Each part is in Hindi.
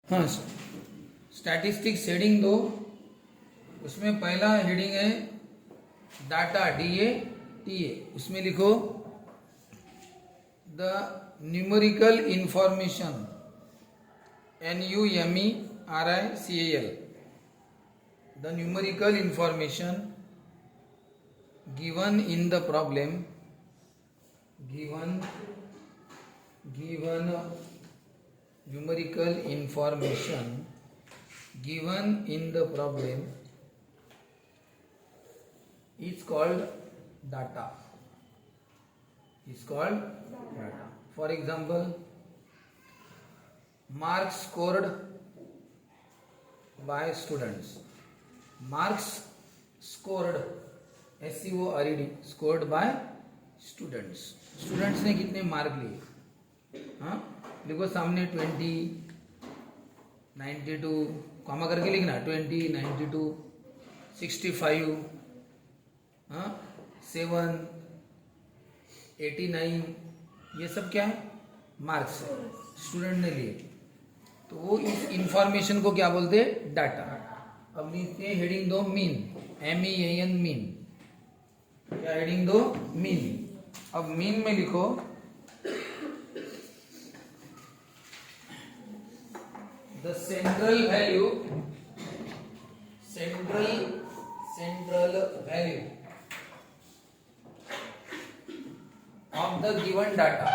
हाँ, स्टैटिस्टिक्स हेडिंग 2, उसमें पहला हेडिंग है डाटा DATA। उसमें लिखो the numerical information NUMERICAL, the numerical information given in the problem, given numerical information given in the problem is called data, is called data. For example, marks scored by students, marks scored SCORED, scored by students, students ने कितने मार्क लिए। हाँ, लिखो सामने 20, 92, कॉमा करके लिखना 20, 92, 65, हाँ 7, 89, ये सब क्या है, मार्क्स स्टूडेंट ने लिए। तो वो इस इंफॉर्मेशन को क्या बोलते हैं, डाटा। अब लिखते हैं हेडिंग 2 मीन, MEAN मीन। क्या हेडिंग 2 मीन। अब मीन में लिखो the central value of the given data,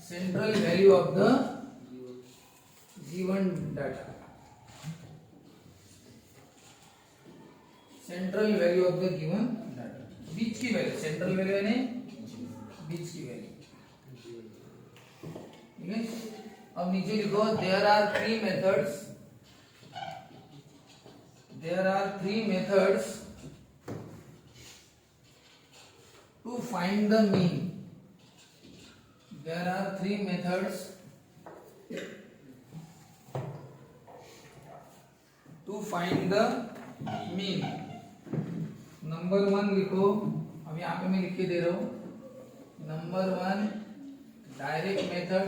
central value of the given data, central value of the given data, बीच की वैल्यू, सेंट्रल वैल्यू यानी बीच की वैल्यू। ठीक है। अब नीचे लिखो there are three methods to find the mean. There are three methods to find the mean. Number 1 लिखो, अब यहाँ पे मैं लिख के दे रहा हूँ। Number 1 direct method,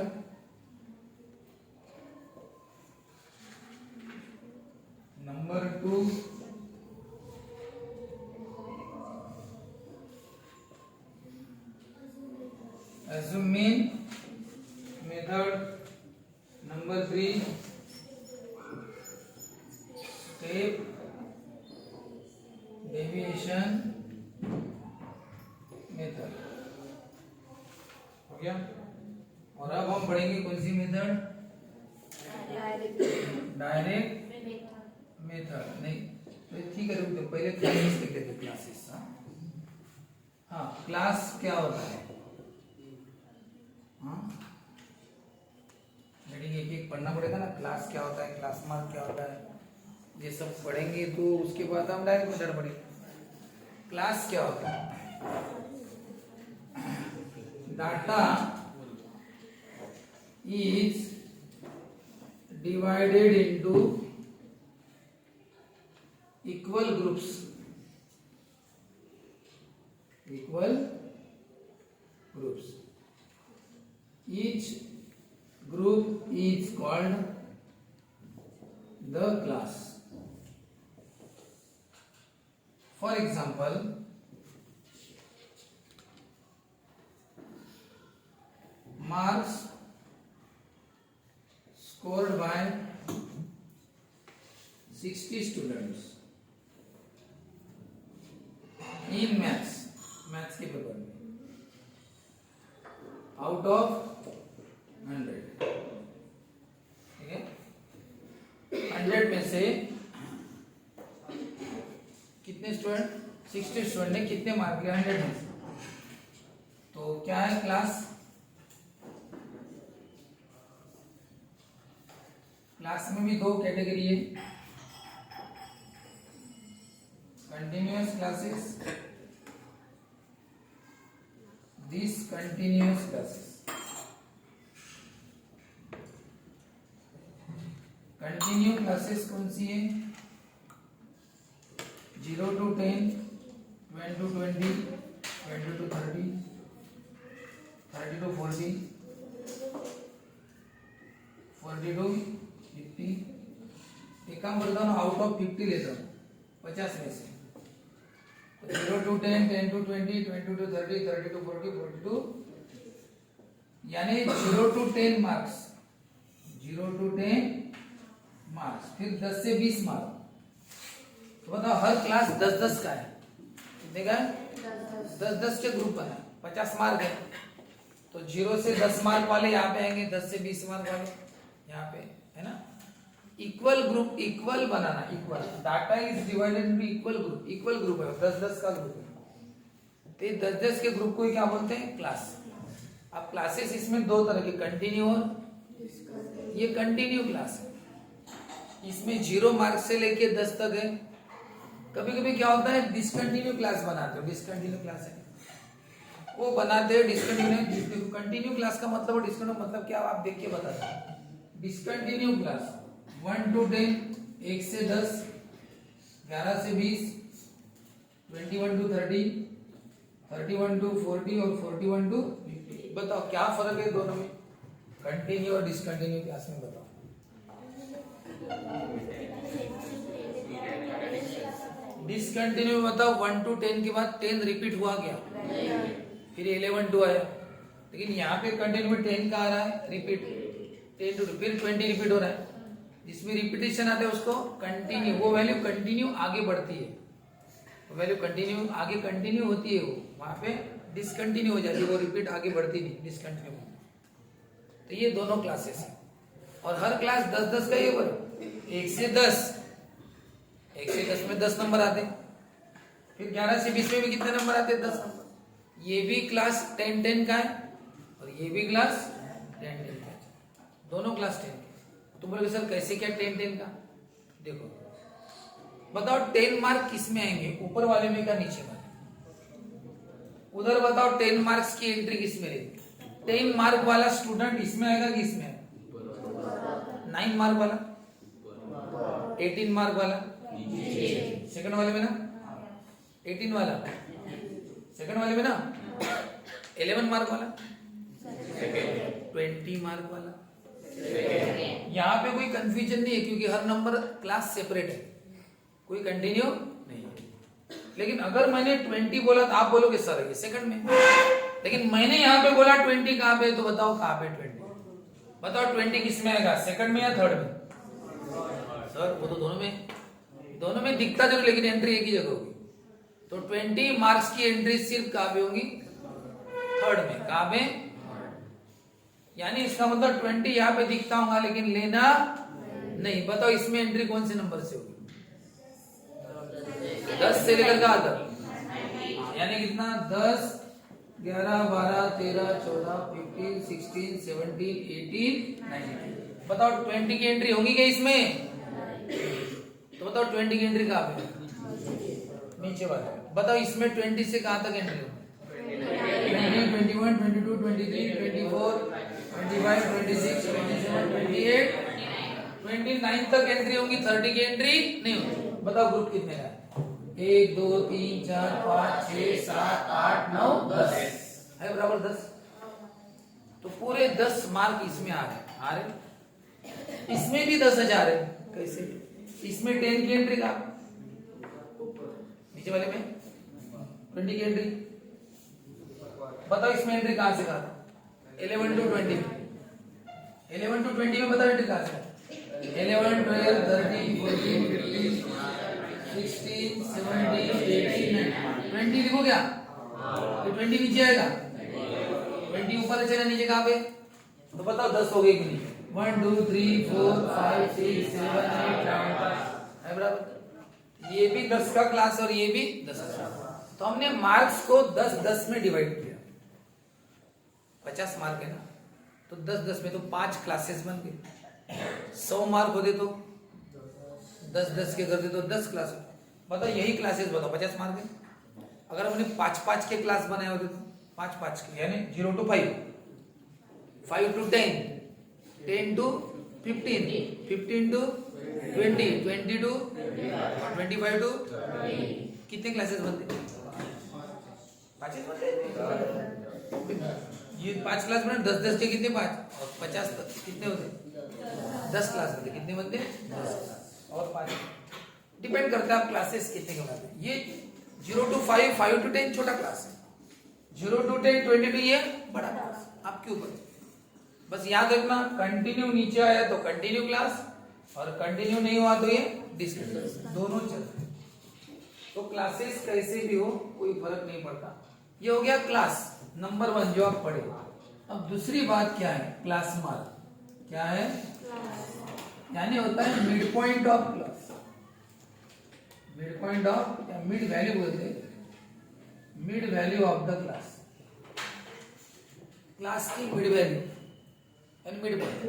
number 2 assume mean method, number 3 step deviation method. हो गया। और अब हम पढ़ेंगे कौन सी मेथड, डायरेक्ट मेथड। नहीं तो ठीक है, रुक, तो पहले क्लासेस लिख लेते, क्लासेस। हाँ, क्लास क्या होता है, हाँ हेडिंग एक एक पढ़ना पड़ेगा ना। क्लास क्या होता है, क्लास मार्क क्या होता है, ये सब पढ़ेंगे तो उसके बाद हम डायरेक्ट मेथड पढ़ेंगे। क्लास क्या होता है, data is divided into equal groups, each group is called the class. For example, marks scored by 60 students in maths के पेपर में, आउट ऑफ 100। ठीक है, 100 में से कितने स्टूडेंट, 60 स्टूडेंट ने कितने मार्क लिए 100 में से। तो क्या है क्लास, क्लास में भी दो कैटेगरी है, continuous classes, discontinuous classes। Continue classes कौन सी है, 0 to 10, 1 to 20, 20 to 30, 30 to 40, 40 to 50, एक काम करता हूँ, आउट ऑफ 50 लेता हूँ, 50 में से 0 to 10, 10 to 20, 20 to 30, 30 to 40, 40 to, यानी 0 to 10 मार्क्स, 0 to 10 मार्क्स, फिर 10 से 20 मार्क्स। तो बताओ हर क्लास 10-10 का है, कितने का है? 10-10 के ग्रुप बना है, 50 मार्क है। तो 0 से 10 मार्क वाले यहाँ पे आएंगे, 10 से 20 मार्क वाले यहाँ पे, है ना? Equal group, equal banana, equal data is divided into equal group, equal group है, 10-10 का ग्रुप है। तो ये 10-10 के ग्रुप को ही क्या बोलते हैं? क्लास। अब क्लासेस इसमें दो तरह के, कंटिन्यू और ये कंटिन्यू क्लास है। इसमें 0 मार्क से लेके 10 तक है। कभी कभी क्या होता है, डिसकंटिन्यू क्लास बनाते हो, डिसकंटिन्यू क्लास है वो बनाते हैं, डिसकंटिन्यू। कंटिन्यू क्लास का मतलब, डिसकंटिन्यू मतलब क्या, आप देख के बता दो। डिसकंटिन्यू क्लास 1 to 10, 1 से 10, 11 से 20, 21 to 30, 31 to 40 और 41 to 50। बताओ क्या फर्क है दोनों में, कंटिन्यू और डिसकंटिन्यू क्लास में? बताओ। डिसकंटिन्यू बताओ 1 to 10 के बाद 10 रिपीट हुआ क्या? फिर 11 to आया, लेकिन यहाँ पे कंटिन्यू में 10 का आ रहा है रिपीट, 10 to फिर 20 रिपीट हो रहा है। जिसमें रिपीटेशन आता है उसको कंटिन्यू, वो वैल्यू कंटिन्यू आगे बढ़ती है, वैल्यू कंटिन्यू आगे कंटिन्यू होती है, वो वहां पे डिसकंटिन्यू हो जाती है, वो रिपीट आगे बढ़ती नहीं, डिसकंटिन्यू। तो ये दोनों क्लासेस है, और हर क्लास 10-10 का ये वर्ग, 1 से 10, 1 से 10 में 10 नंबर आते हैं, फिर 11 से 20 में भी कितने नंबर आते हैं? 10 नंबर। ये भी क्लास 10-10 का है और ये भी क्लास 10-10 का है, दोनों क्लास 10 के। तुम बोलोगे सर कैसे क्या 10-10 का? देखो बताओ 10 मार्क किस में आएंगे, ऊपर वाले में का नीचे वाले? उधर बताओ 10 मार्क्स की एंट्री किस में रहेगी? 10 मार्क वाला स्टूडेंट इसमें आएगा कि इसमें आएगा? 9 मार्क वाला, 18 मार्क वाला सेकंड वाले में ना, 18 वाला सेकंड वाले में ना, 11 मार्क वाला, 20 मार्क वाला। यहाँ पे कोई कंफ्यूजन नहीं है, क्योंकि हर नंबर क्लास सेपरेट है, कोई कंटिन्यू नहीं है। लेकिन अगर मैंने 20 बोला तो आप बोलोगे सर ये सेकंड में, लेकिन मैंने यहाँ पे बोला 20 कहाँ पे, तो बताओ कहाँ पे 20? बताओ 20 किस में आएगा, सेकंड में या थर्ड में? सर वो तो दोनों में दिखता जरूर, लेकिन एंट्री एक ही जगह होगी। तो 20 मार्क्स की एंट्री सिर्फ कहाँ पे होगी? थर्ड में। कहाँ पे? यानी इसका मतलब 20 यहाँ पे दिखता होगा, लेकिन लेना नहीं। बताओ इसमें एंट्री कौन से नंबर से होगी? 10 से लेकर कहाँ तक? यानी कितना? 10, 11, 12, 13, 14, 15, 16, 17, 18, 19। बताओ 20 की एंट्री होगी क्या इसमें? तो बताओ 20 की एंट्री कहाँ पे? नीचे वाले। बताओ इसमें 20 से कहाँ तक एंट्री होगी? 20, 21, 22, 23, 24, 25, 26, 27, 28, 29 तक एंट्री होंगी, 30 की एंट्री नहीं होगी। बताओ ग्रुप कितने का है? 1, 2, 3, 4, 5, 6, 7, 8, 9, 10 है, बराबर 10। तो पूरे 10 मार्क इसमें आ रहे, इसमें भी 10 हजार है। कैसे? इसमें 10 की एंट्री का, नीचे वाले में 20 की एंट्री। बताओ इसमें एंट्री कहां से कहा? 11 to 20 में, 11 to 20 में बताओ एंट्री कहां से? 11, 12, 13, 14, 15, 16, 17, 18, 19, 20 लिखो क्या? तो 20 नीचे आएगा, 20 ऊपर चलेगा, नीचे कहां पे? तो बताओ 10 हो गई कि नहीं? 1, 2, 3, 4, 5, 6, 7, 8, 9, 10 है, बराबर। ये भी 10 का क्लास और ये भी 10 का। तो हमने मार्क्स को 10-10 में डिवाइड किया, 50 मार्क है ना, तो 10-10 में तो 5 क्लासेस बन गए। 100 मार्क होते तो 10-10 के करते तो 10 क्लास। बताओ यही क्लासेस बताओ 50 मार्क है। अगर हमने 5-5 के क्लास बनाए होते तो 5-5 के, यानी 0 to 5, 5 to 10, 10 to 15, 15 to 20, 20 to 25 to कितने क्लासेस बनते? 5 बनते। ये 5 क्लास बने, 10-10 के कितने? 5 और 50 कितने होते? 10 क्लास बनते। कितने बनते? 10 क्लास। और 5 डिपेंड करता है आप क्लासेस कितने के बनाते हैं। ये 0 to 5, 5 to 10 छोटा क्लास है, 0 to 10, 20 to ये बड़ा क्लास, आपके ऊपर। बस याद रखना कंटिन्यू नीचे आया तो कंटिन्यू क्लास और कंटिन्यू नहीं हुआ तो ये डिस्क्रीट क्लास, दोनों चलते हैं। तो क्लासेस कैसे भी हो कोई फर्क नहीं पड़ता। ये हो गया क्लास नंबर 1 जो आप पढ़े। अब दूसरी बात क्या है, क्लास मार्क क्या है, यानी होता है mid point of class, mid point of या मिड वैल्यू बोलते हैं, mid value of the class, class की mid value and mid point.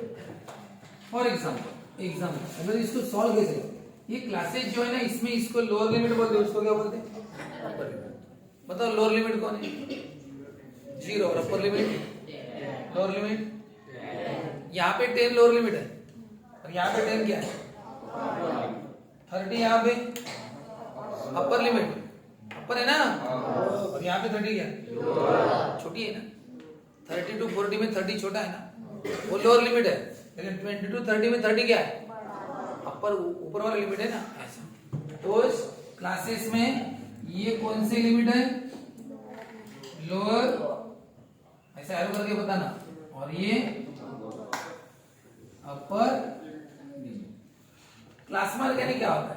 For example अगर इसको सॉल्व कैसे, ये क्लासेस जो है ना इसमें इसको लोअर लिमिट बोलते हैं, उसको क्या बोलते हैं अपर लिमिट। बताओ लोअर लिमिट कौन है, 0 और अपर लिमिट, लोअर लिमिट यहाँ पे 10 लोअर लिमिट है और यहाँ पे 10 क्या है 30, यहाँ पे अपर लिमिट, अपर है ना, और यहाँ पे 30 क्या है छोटी है ना, 30 to 40 में 30 छोटा है ना, वो लोअर लिमिट है, लेकिन 20 to 30 में 30 क्या है अपर, ऊपर वाला लिमिट है ना ऐसा। तो इस क्लासेस में ये कौन सी लिमिट है, लोअर, ऐसा एरो करके बताना, और ये अपर लिमिट। क्लास मार्क यानी क्या होता है,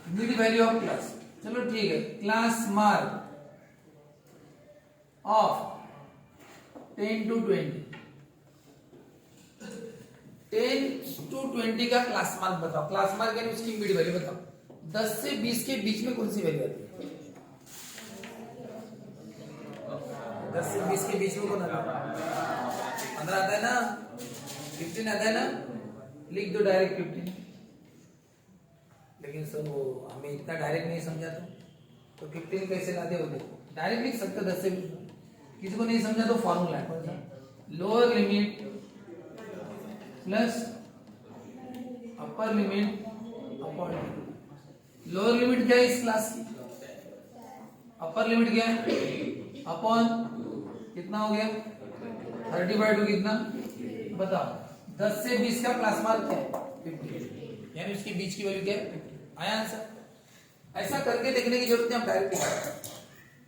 मिड वैल्यू ऑफ क्लास। चलो ठीक है, class mark of 10 to 20, 10 to 20 का क्लास मार्क बताओ। क्लास मार्क यानी उसकी मिड वैल्यू बताओ। 10 से 20 के बीच में कौन सी वैल्यू आती है, 10 से 20 के बीच में कौन आता है, 15 आता है ना, 15 आता है ना, लिख दो डायरेक्ट 15। लेकिन सर वो हमें इतना डायरेक्ट नहीं समझा तो 15 कैसे लाते हो, देखो डायरेक्ट लिख सकते 10 से 20। किसी को नहीं समझा तो फॉर्मूला है, lower limit plus upper limit upon, lower limit क्या है इस क्लास की, अपर लिमिट क्या है अपॉन, कितना हो गया 30/2 कितना बताओ। 10 से 20 का क्लास मार्क क्या है 50, यानी उसके बीच की वैल्यू क्या है, आया आंसर। ऐसा करके देखने की जरूरत है, हम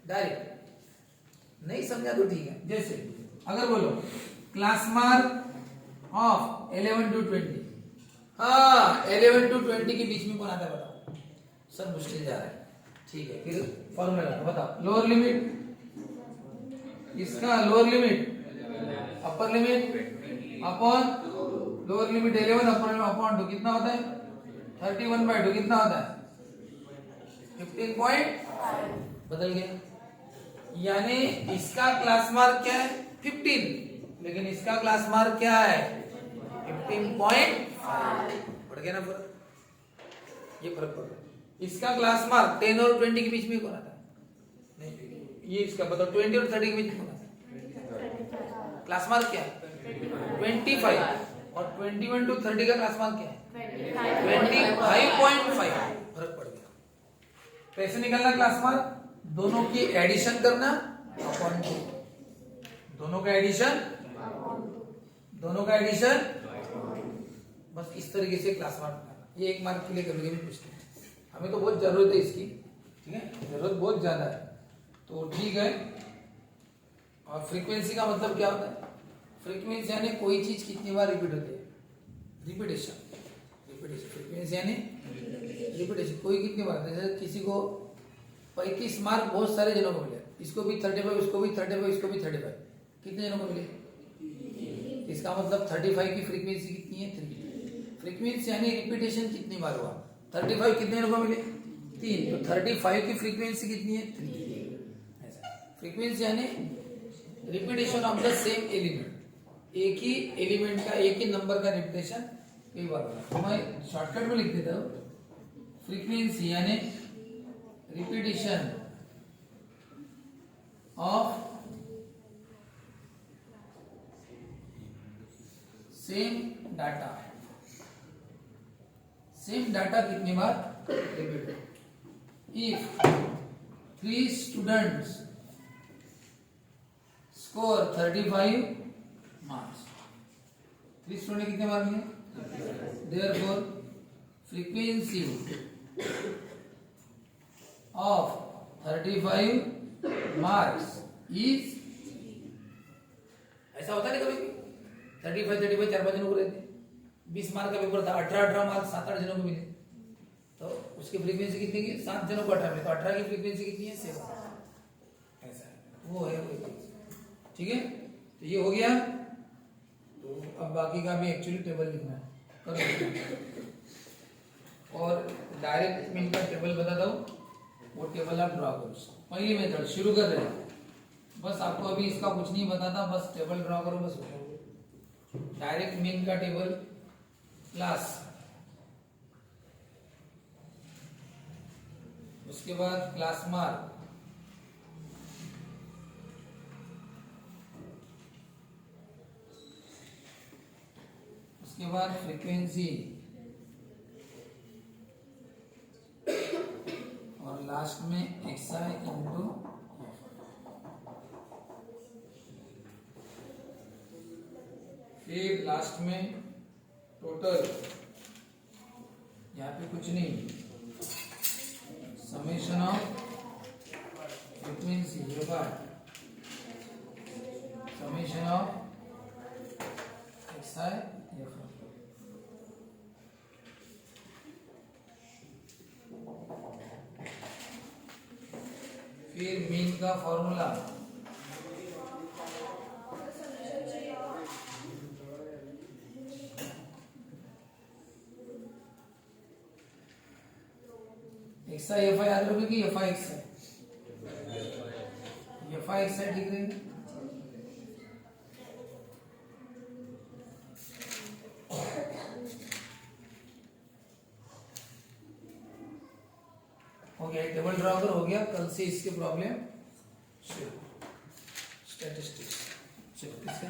डायरेक्ट नहीं समझा तो ठीक है। जैसे अगर बोलो क्लास मार्क ऑफ 11 to 20, हाँ 11 to 20 के बीच में कौन आता है बताओ, सर मुश्किल जा रहा है, ठीक है फिर फॉर्मूला बताओ। लोअर लिमिट, इसका lower limit upper limit upon, lower limit 11 upper limit upon 2 कितना होता है 31/2 कितना होता है 15.5, बदल गया। यानी इसका क्लास मार्क क्या है 15, लेकिन इसका क्लास मार्क क्या है 15.5, बढ़ गया ना फर्क, ये फर्क पड़ रहा है। इसका क्लास मार्क 10 और 20 के बीच में कौन आता है, नहीं ये इसका बताओ 20 और 30 के बीच में कौन आता है, क्लास मार्क क्या है 25, और 21 to 30 का क्लास मार्क क्या है 25.5, फर्क पड़ गया। कैसे निकलना क्लास मार्क, दोनों की एडिशन करना अपॉन 2, दोनों का एडिशन, दोनों का एडिशन, बस इस तरीके से क्लास मार्क करना। ये 1 मार्क के लिए कभी भी पूछते हैं, हमें तो बहुत जरूरत है इसकी, ठीक है जरूरत बहुत ज्यादा है, तो ठीक है। और फ्रीक्वेंसी का मतलब क्या होता है, फ्रीक्वेंसी यानी कोई चीज कितनी बार रिपीट होती है, रिपीटेशन, रिपीटेशन फ्रीक्वेंसी यानी रिपीटेशन, कोई कितनी बार, जैसे किसी को 35 मार्क बहुत सारे जनों को मिले, इसको भी 35, इसको भी 35, इसको भी 35, कितने जनों को मिले, इसका मतलब 35 की फ्रीक्वेंसी कितनी है 3। फ्रीक्वेंसी यानी रिपीटेशन कितनी बार हुआ, 35 कितने जनों को मिले 3, तो 35 की फ्रीक्वेंसी कितनी है 3। ऐसा फ्रीक्वेंसी यानी repetition of the same element, एक ही एलिमेंट का एक ही नंबर का रिपीटेशन कई बार होगा। तो मैं शॉर्टकट में लिख देता हूँ, फ्रीक्वेंसी यानी रिपीटेशन ऑफ सेम डाटा कितनी बार repeat. If 3 students score 35 marks, 3 student कितने मार्क लिए, therefore frequency of 35 marks is, ऐसा होता है ना कभी 35 4-5 जनों को रहते, 20 मार्क का पेपर था, 18 मार्क 7-8 जनों को मिले, तो उसकी फ्रीक्वेंसी कितनी की, 7 जनों को 18 में, तो 18 की फ्रीक्वेंसी कितनी है, 7, ऐसा है वो है वो चीज। ठीक है, तो ये हो गया। तो अब बाकी का भी एक्चुअली टेबल लिखना है, करो। और डायरेक्ट मैं इनका टेबल बताता हूँ, वो टेबल आप ड्रॉ करो। पहली मेथड शुरू कर रहे हैं, बस आपको अभी इसका कुछ नहीं बताता, बस टेबल ड्रॉ करो बस। डायरेक्ट मीन का टेबल, क्लास, उसके बाद क्लास मार्क, उसके बाद फ्रीक्वेंसी, और लास्ट में एक्सआई इंटू, फिर लास्ट में टोटल, यहाँ पे कुछ नहीं, समेशन ऑफ फ्रीक्वेंसी, ये बात समेशन ऑफ एक्सआई, फिर मीन का formula, x I F I याद रखोगे कि एफ आई एक्स है, एफ आई एक्स है, ठीक रहेगा। हो गया, टेबल ड्रॉ कर, हो गया। कल से इसके प्रॉब्लम स्टैटिस्टिक्स, चलो इसका